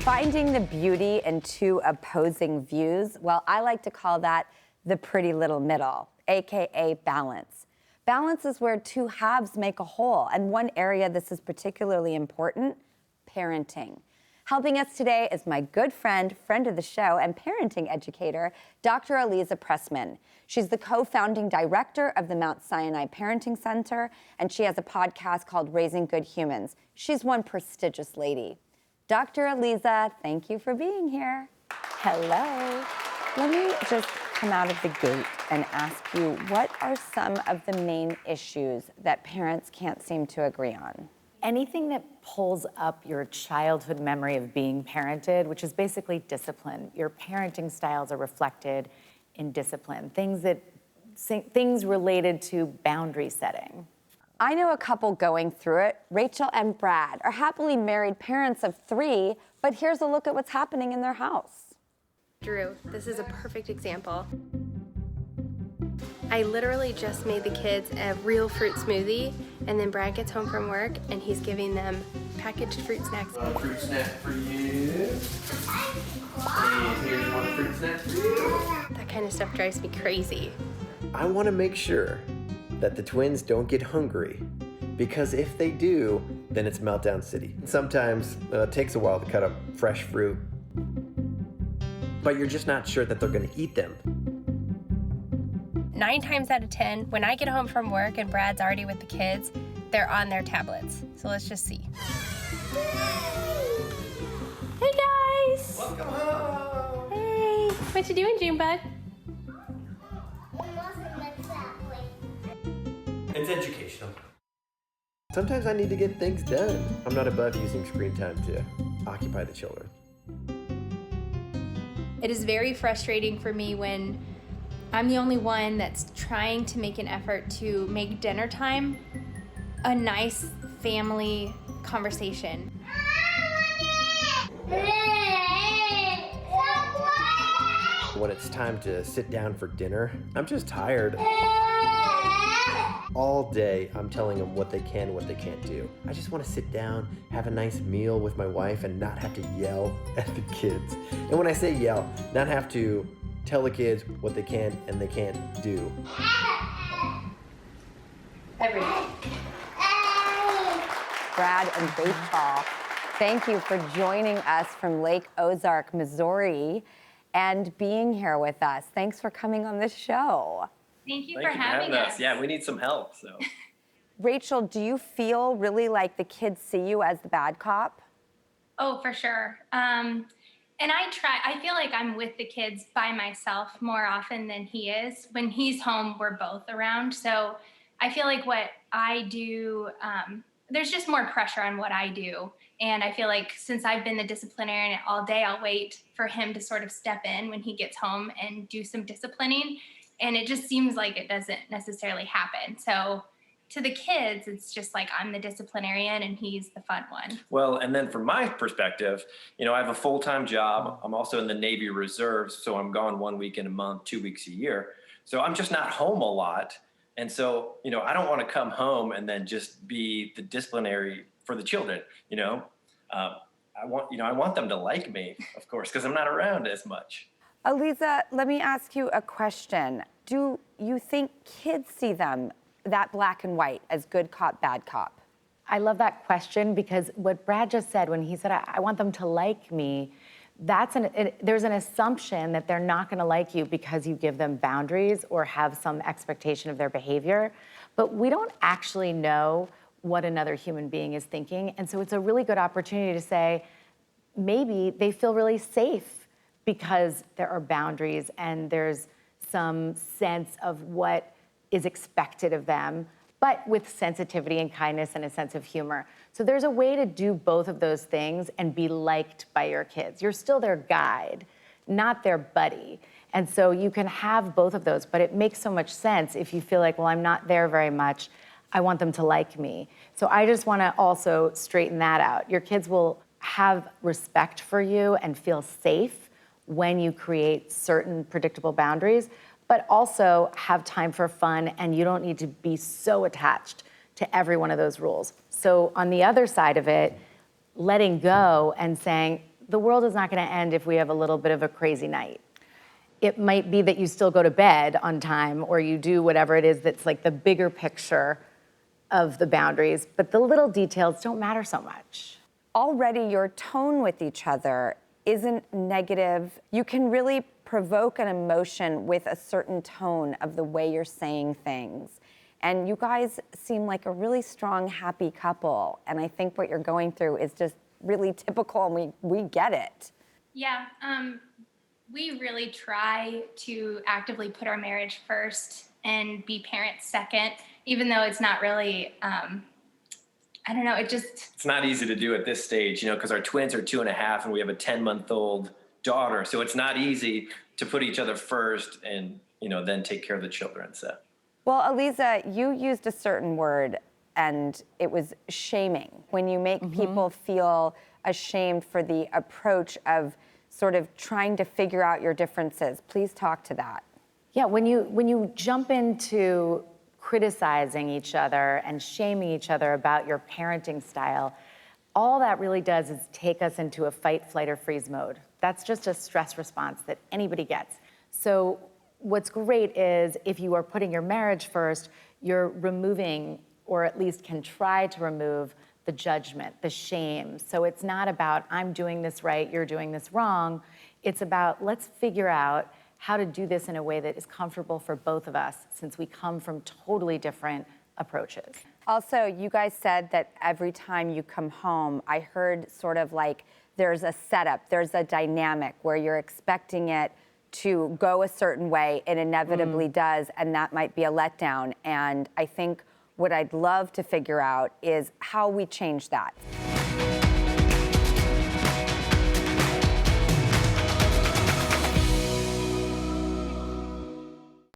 Finding the beauty in two opposing views, well, I like to call that the pretty little middle, AKA balance. Balance is where two halves make a whole, and one area this is particularly important, parenting. Helping us today is my good friend of the show, and parenting educator, Dr. Aliza Pressman. She's the co-founding director of the Mount Sinai Parenting Center, and she has a podcast called Raising Good Humans. She's one prestigious lady. Dr. Aliza, thank you for being here. Hello. Let me just come out of the gate and ask you, what are some of the main issues that parents can't seem to agree on? Anything that pulls up your childhood memory of being parented, which is basically discipline. Your parenting styles are reflected in discipline. Things related to boundary setting. I know a couple going through it. Rachel and Brad are happily married parents of 3, but here's a look at what's happening in their house. Drew, this is a perfect example. I literally just made the kids a real fruit smoothie, and then Brad gets home from work and he's giving them packaged fruit snacks. Fruit snack for you. And here's one fruit snack for you. That kind of stuff drives me crazy. I want to make sure that the twins don't get hungry, because if they do, then it's meltdown city. Sometimes it takes a while to cut up fresh fruit, but you're just not sure that they're going to eat them. 9 times out of 10, when I get home from work and Brad's already with the kids, they're on their tablets. So let's just see. Hey guys! Welcome home! Hey! What you doing, Junebug? It's educational. Sometimes I need to get things done. I'm not above using screen time to occupy the children. It is very frustrating for me when I'm the only one that's trying to make an effort to make dinner time a nice family conversation. When it's time to sit down for dinner, I'm just tired. All day, I'm telling them what they can, what they can't do. I just want to sit down, have a nice meal with my wife, and not have to yell at the kids. And when I say yell, not have to tell the kids what they can and they can't do. Everything. Brad and Rachel, thank you for joining us from Lake Ozark, Missouri, and being here with us. Thanks for coming on this show. Thank you Thank for you for having having us. us. Yeah, we need some help, so. Rachel, do you feel really like the kids see you as the bad cop? Oh, for sure. And I feel like I'm with the kids by myself more often than he is. When he's home, we're both around. So I feel like what I do, there's just more pressure on what I do. And I feel like since I've been the disciplinarian all day, I'll wait for him to sort of step in when he gets home and do some disciplining. And it just seems like it doesn't necessarily happen. So to the kids, it's just like I'm the disciplinarian and he's the fun one. Well, and then from my perspective, I have a full-time job. I'm also in the Navy Reserves, so I'm gone 1 week in a month, 2 weeks a year. So I'm just not home a lot. And so, I don't want to come home and then just be the disciplinary for the children, I want them to like me, of course, because I'm not around as much. Aliza, let me ask you a question. Do you think kids see them that black and white as good cop, bad cop? I love that question because what Brad just said when he said, I want them to like me, there's an assumption that they're not gonna like you because you give them boundaries or have some expectation of their behavior, but we don't actually know what another human being is thinking. And so it's a really good opportunity to say, maybe they feel really safe because there are boundaries and there's some sense of what is expected of them, but with sensitivity and kindness and a sense of humor. So there's a way to do both of those things and be liked by your kids. You're still their guide, not their buddy. And so you can have both of those, but it makes so much sense if you feel like, well, I'm not there very much. I want them to like me. So I just want to also straighten that out. Your kids will have respect for you and feel safe when you create certain predictable boundaries, but also have time for fun, and you don't need to be so attached to every one of those rules. So on the other side of it, letting go and saying, the world is not going to end if we have a little bit of a crazy night. It might be that you still go to bed on time or you do whatever it is that's like the bigger picture of the boundaries, but the little details don't matter so much. Already your tone with each other isn't negative. You can really provoke an emotion with a certain tone of the way you're saying things. And you guys seem like a really strong, happy couple. And I think what you're going through is just really typical, and we get it. Yeah, we really try to actively put our marriage first and be parents second, even though it's not really, I don't know, it's not easy to do at this stage, because our twins are 2.5 and we have a 10-month-old daughter. So it's not easy to put each other first and, then take care of the children. So. Well, Aliza, you used a certain word, and it was shaming. When you make people feel ashamed for the approach of sort of trying to figure out your differences. Please talk to that. Yeah, when you jump into criticizing each other and shaming each other about your parenting style, all that really does is take us into a fight, flight, or freeze mode. That's just a stress response that anybody gets. So what's great is if you are putting your marriage first, you're removing, or at least can try to remove, the judgment, the shame. So it's not about, I'm doing this right, you're doing this wrong. It's about, let's figure out how to do this in a way that is comfortable for both of us, since we come from totally different approaches. Also, you guys said that every time you come home, I heard sort of like there's a setup, there's a dynamic where you're expecting it to go a certain way, it inevitably does, and that might be a letdown. And I think what I'd love to figure out is how we change that.